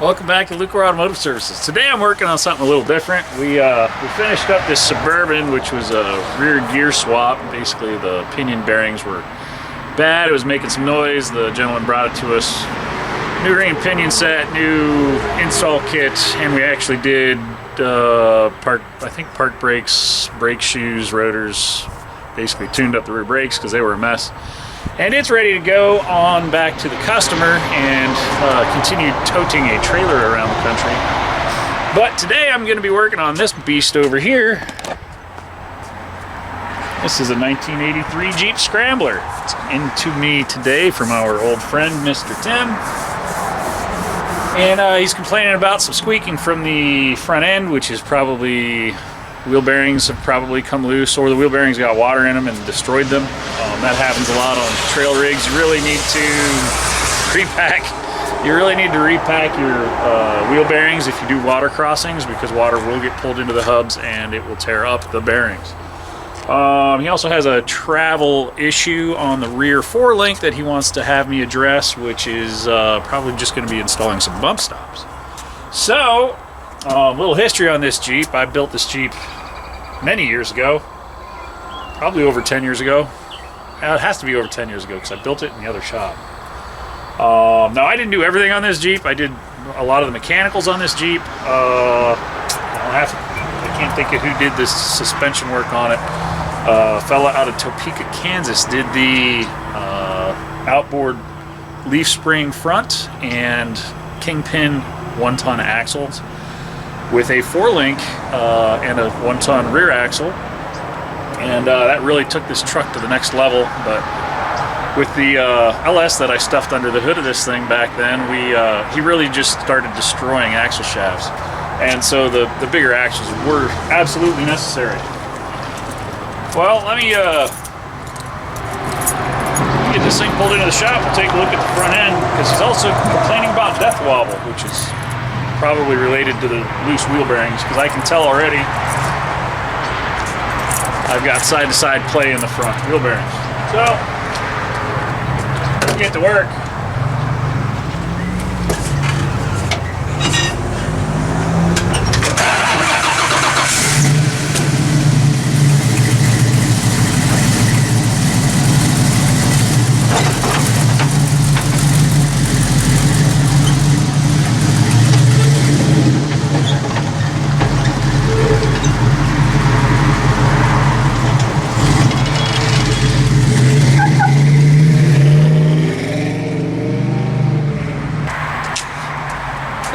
Welcome back to Lucore Automotive Services. Today I'm working on something a little different. We finished up this Suburban, which was a rear gear swap. Basically the pinion bearings were bad. It was making some noise. The gentleman brought it to us. New ring and pinion set, new install kit, and we actually did park brakes, brake shoes, rotors, basically tuned up the rear brakes because they were a mess. And it's ready to go on back to the customer and continue toting a trailer around the country. But today I'm going to be working on this beast over here. This is a 1983 Jeep Scrambler. It's into me today from our old friend, Mr. Tim. And he's complaining about some squeaking from the front end, which is probably wheel bearings have probably come loose, or the wheel bearings got water in them and destroyed them. That happens a lot on trail rigs. You really need to repack. You really need to repack your wheel bearings if you do water crossings, because water will get pulled into the hubs and it will tear up the bearings. He also has a travel issue on the rear forelink that he wants to have me address, which is probably just going to be installing some bump stops. So, a little history on this Jeep. I built this Jeep many years ago, probably over 10 years ago. It has to be over 10 years ago because I built it in the other shop. Now, I didn't do everything on this Jeep. I did a lot of the mechanicals on this Jeep. I can't think of who did this suspension work on it. A fella out of Topeka, Kansas did the outboard leaf spring front and kingpin 1-ton axles with a forelink and a 1-ton rear axle. And that really took this truck to the next level. But with the LS that I stuffed under the hood of this thing back then, he really just started destroying axle shafts. And so the bigger axles were absolutely necessary. Well, let me get this thing pulled into the shop. We'll take a look at the front end, because he's also complaining about death wobble, which is probably related to the loose wheel bearings, because I can tell already I've got side-to-side play in the front wheel bearings. So, let's get to work.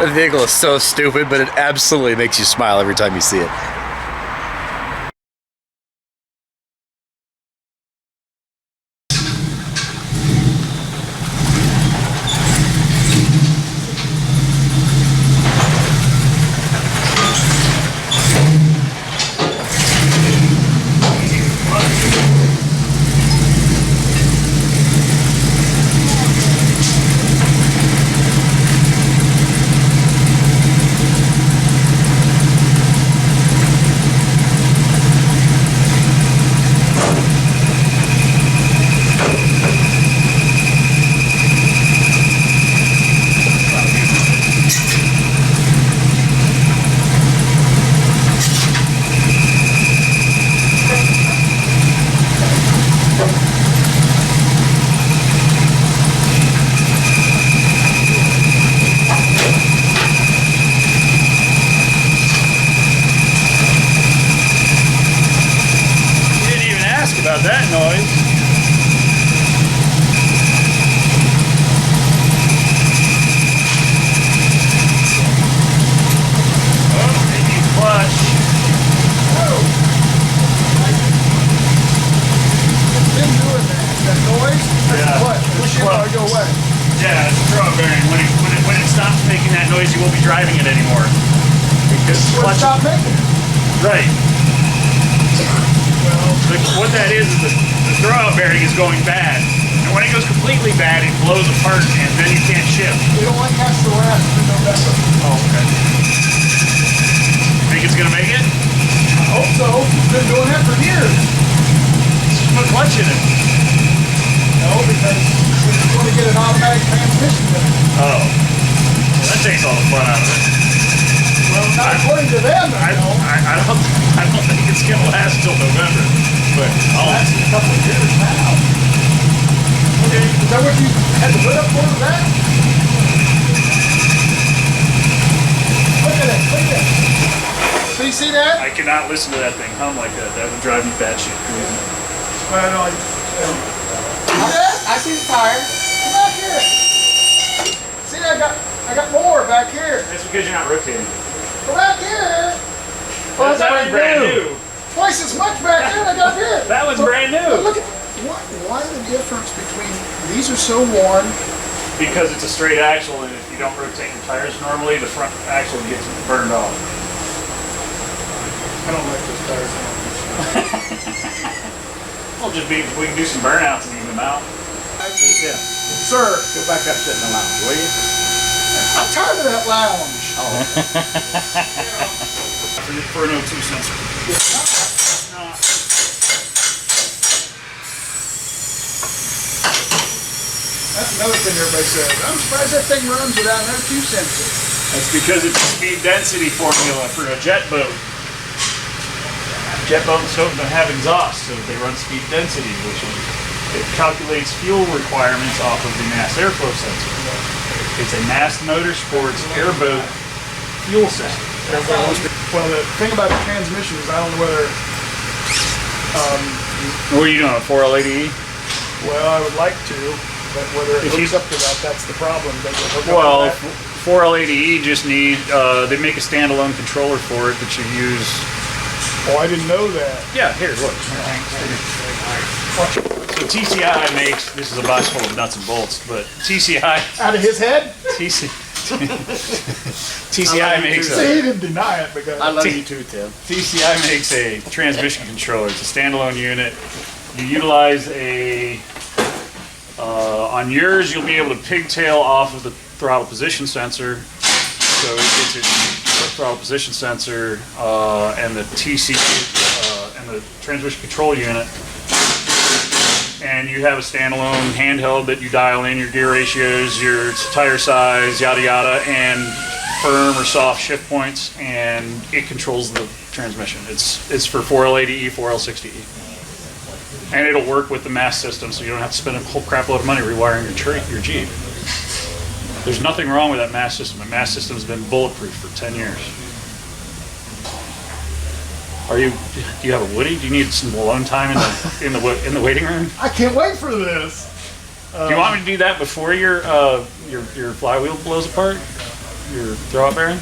That vehicle is so stupid, but it absolutely makes you smile every time you see it. About that noise. Oh, maybe clutch. Whoa. It's been doing that noise. Yeah. What? Push it or go away. Yeah, it's a throw bearing. When it stops making that noise, you won't be driving it anymore. Because Well, stop making it. Right. What that is the throwout bearing is going bad. And when it goes completely bad, it blows apart and then you can't shift. We don't like that to last in November. Oh, okay. Think it's gonna make it? I hope so. We've been doing that for years. Just put clutch in it. No, because we just want to get an automatic transmission. Oh. Well, that That takes all the fun out of it. Well, not according to them, I don't think it's gonna last till November, but That's a couple of years now. Okay, is that what you had to put up for that? Look at it, look at it. So you see that? I cannot listen to that thing hum like that. That would drive me batshit crazy. Well, no, see that? I see the tire. Come back here. See, I got more back here. That's because you're not rotating. Come back here. Well, That was brand new. Twice as much back there than I got here. That was brand new. But look at why the difference between these are so worn. Because it's a straight axle, and if you don't rotate your tires normally, the front axle gets burned off. I don't like those tires. We'll just be, we can do some burnouts and even them out. Yeah. Sir, Go back up, sit in the lounge, will you? I'm tired of that lounge. For an O2 sensor. That's another thing everybody says. I'm surprised that thing runs without an O2 sensor. That's because it's a speed density formula for a jet boat. Jet boats don't have exhaust, so they run speed density, which is, it calculates fuel requirements off of the MAST airflow sensor. It's a MAST Motorsports airboat fuel system. Well, the thing about the transmission is I don't know whether, What are you doing, a 4L80E? well, I would like to, but whether it If you- hooks up to that, that's the problem. Does it hook Well, up to that? 4L80E just need, they make a standalone controller for it that you use. Oh, I didn't know that. Yeah, here, look. So TCI makes, this is a box full of nuts and bolts, but TCI, Out of his head? TCI makes See, a, he didn't deny it because I love you too, Tim. TCI makes a transmission controller. It's a standalone unit. You utilize a, on yours, you'll be able to pigtail off of the throttle position sensor. So it gets its throttle position sensor and the TC and the transmission control unit. And you have a standalone handheld that you dial in your gear ratios, your tire size, yada yada, and firm or soft shift points, and it controls the transmission. It's for 4L80E, 4L60E. And it'll work with the MAST system, so you don't have to spend a whole crap load of money rewiring your Jeep. There's nothing wrong with that MAST system. The MAST system has been bulletproof for 10 years. Do you have a Woody? Do you need some alone time in the waiting room? I can't wait for this. Do you want me to do that before your flywheel blows apart? Your throwout bearing?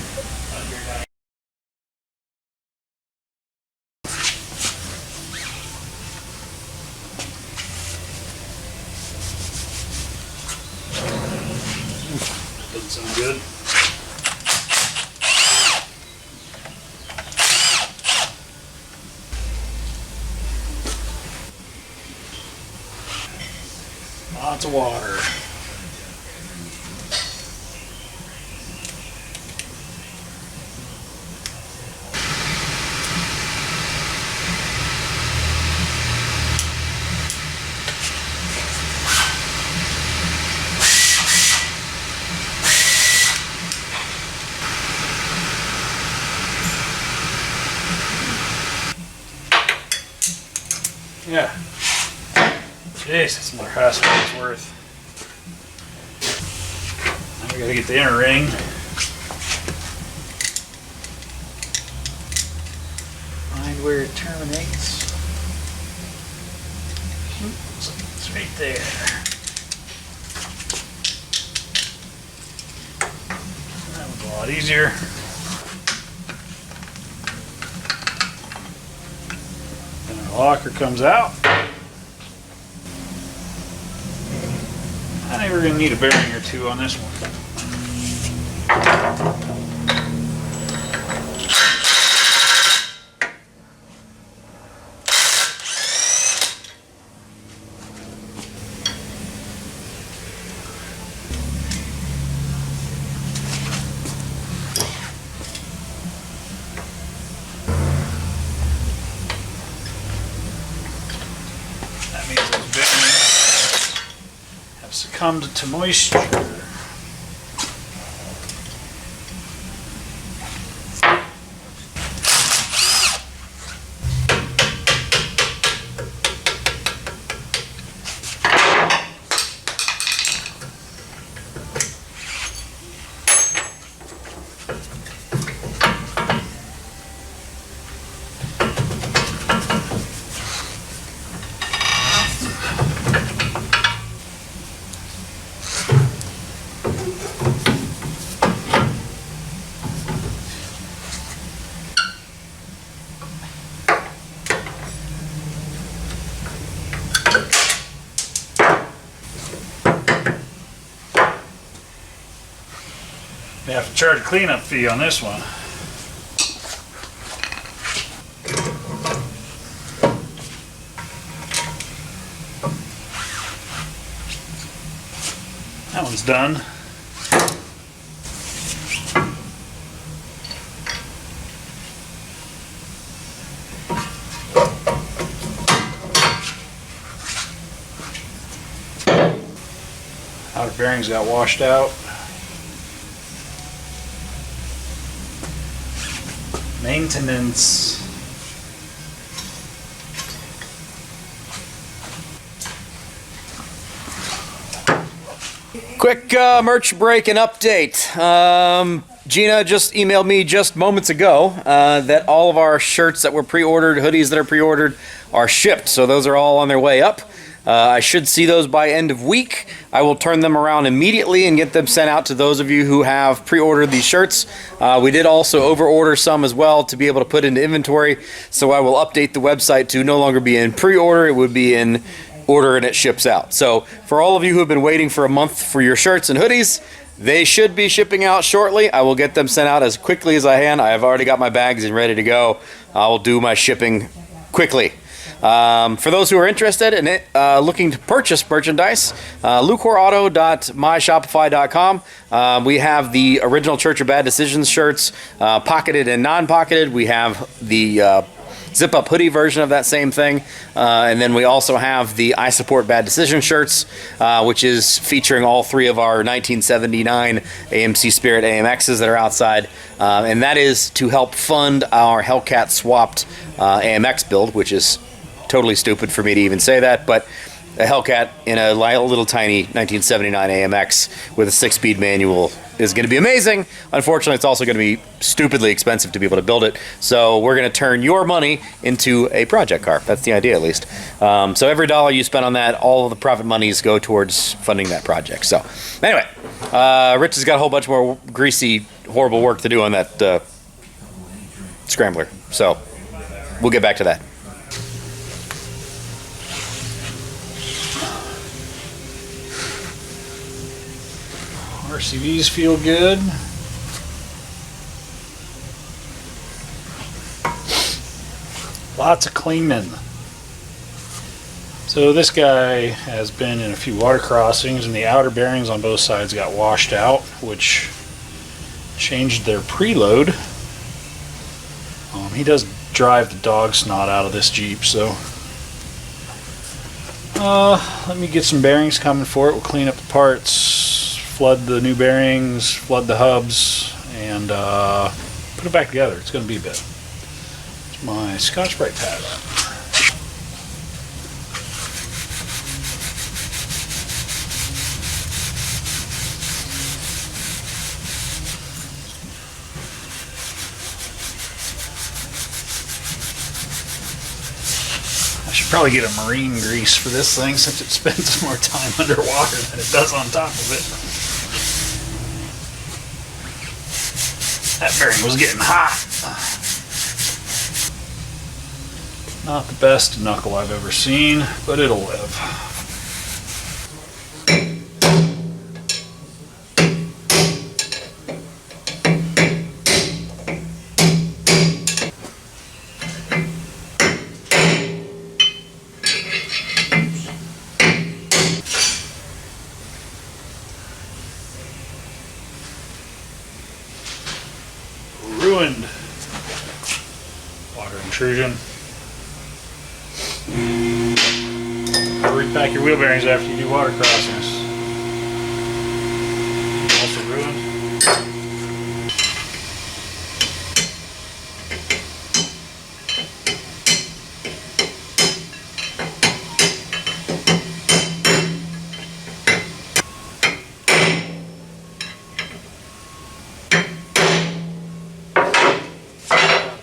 Doesn't sound good. Lots of water. Yeah. Jeez, that's another hassle it's worth. Now we gotta get the inner ring. Find where it terminates. It's right there. That was a lot easier. Then our locker comes out. I think we're going to need a bearing or two on this one. That means those bearings have succumbed to moisture. We have to charge a cleanup fee on this one. That one's done. Outer bearings got washed out. Maintenance. Quick merch break and update. Gina just emailed me just moments ago that all of our shirts that were pre-ordered, hoodies that are pre-ordered, are shipped. So those are all on their way up. I should see those by end of week. I will turn them around immediately and get them sent out to those of you who have pre-ordered these shirts. We did also over-order some as well to be able to put into inventory. So I will update the website to no longer be in pre-order. It would be in order and it ships out. So for all of you who have been waiting for a month for your shirts and hoodies, they should be shipping out shortly. I will get them sent out as quickly as I can. I have already got my bags and ready to go. I will do my shipping quickly. For those who are interested in it, looking to purchase merchandise, LucoreAuto.myshopify.com. We have the original Church of Bad Decisions shirts, pocketed and non-pocketed. We have the zip-up hoodie version of that same thing. And then we also have the I Support Bad Decision shirts, which is featuring all three of our 1979 AMC Spirit AMXs that are outside. And that is to help fund our Hellcat swapped AMX build, which is totally stupid for me to even say that, but a Hellcat in a little tiny 1979 AMX with a 6-speed manual is going to be amazing. Unfortunately, it's also going to be stupidly expensive to be able to build it. So we're going to turn your money into a project car. That's the idea, at least. So every dollar you spend on that, all of the profit monies go towards funding that project. So anyway, Rich has got a whole bunch more greasy, horrible work to do on that Scrambler. So we'll get back to that. RCVs feel good. Lots of cleaning. So this guy has been in a few water crossings and the outer bearings on both sides got washed out, which changed their preload. He does drive the dog snot out of this Jeep, so let me get some bearings coming for it. We'll clean up the parts, flood the new bearings, flood the hubs, and put it back together. It's going to be a bit. It's my Scotch-Brite pad. I should probably get a marine grease for this thing since it spends more time underwater than it does on top of it. That bearing was getting hot. Not the best knuckle I've ever seen, but it'll live. Ruined. Water intrusion. Repack your wheel bearings after you do water crossings. Also ruined.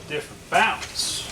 Different bounce.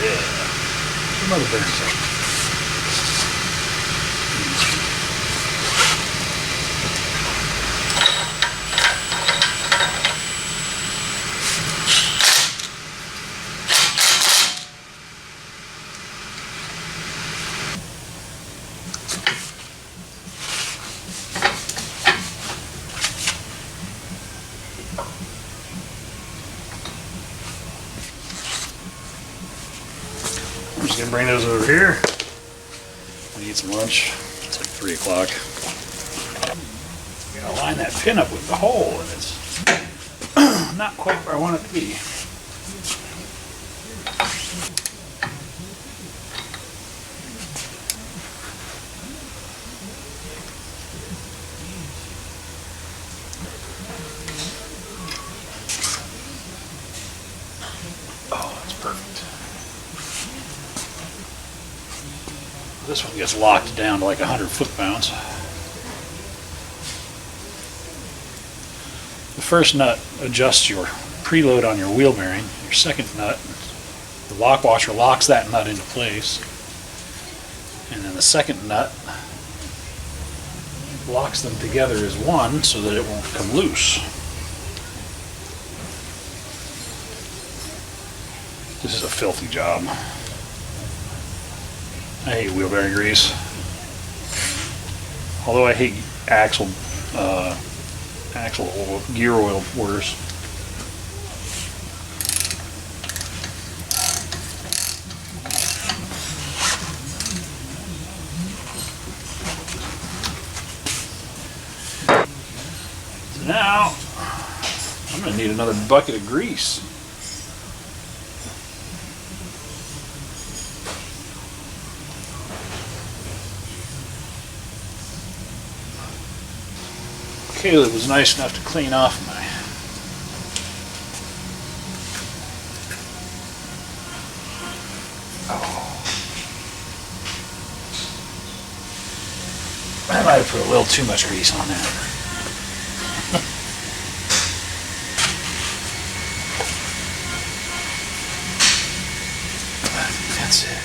Yeah. Some other bearings up. I'm just gonna bring those over here. I need some lunch. It's like 3 o'clock. I'm gonna line that pin up with the hole, and it's not quite where I want it to be. Oh, that's perfect. This one gets locked down to like 100 foot-pounds. The first nut adjusts your preload on your wheel bearing. Your second nut, the lock washer locks that nut into place. And then the second nut locks them together as one so that it won't come loose. This is a filthy job. I hate wheel bearing grease. Although I hate axle oil, gear oil worse. So now I'm gonna need another bucket of grease. Caleb was nice enough to clean off my I might have put a little too much grease on that. That's it.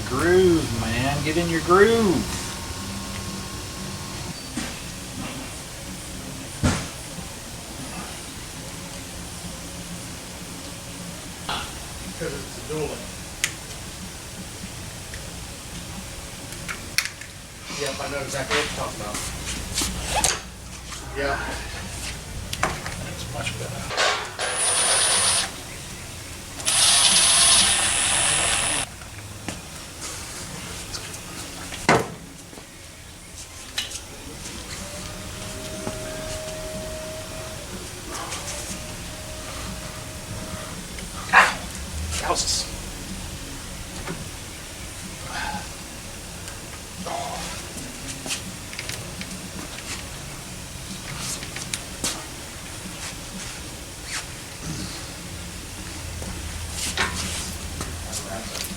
Groove, man. Get in your groove. Because it's a dueling. Yep, I know exactly what you're talking about. Yeah. That's much better. Houses.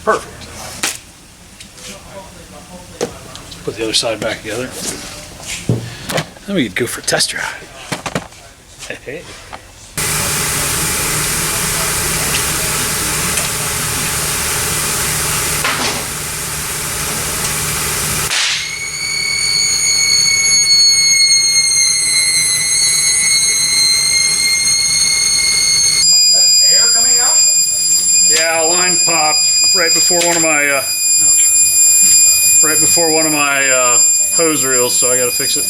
Perfect. Put the other side back together. Then we could go for a test drive. Hey. Yeah, a line popped right before one of my hose reels, so I got to fix it.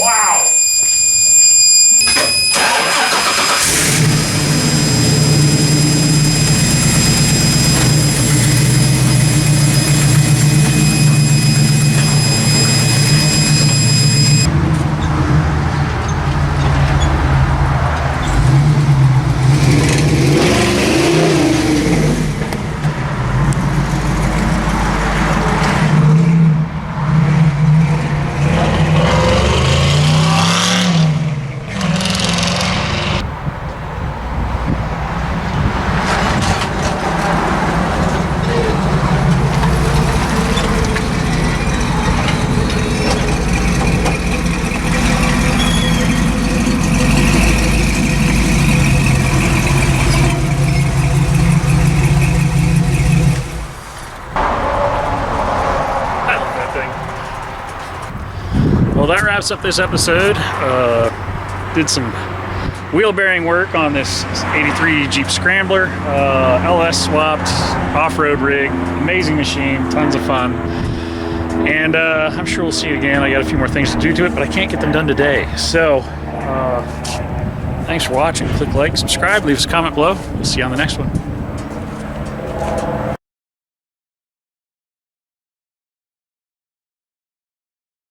Wow! wraps up this episode. Did some wheel bearing work on this 83 Jeep Scrambler. LS swapped, off-road rig, amazing machine, tons of fun. And I'm sure we'll see it again. I got a few more things to do to it, but I can't get them done today. So, thanks for watching. Click like, subscribe, leave us a comment below. We'll see you on the next one.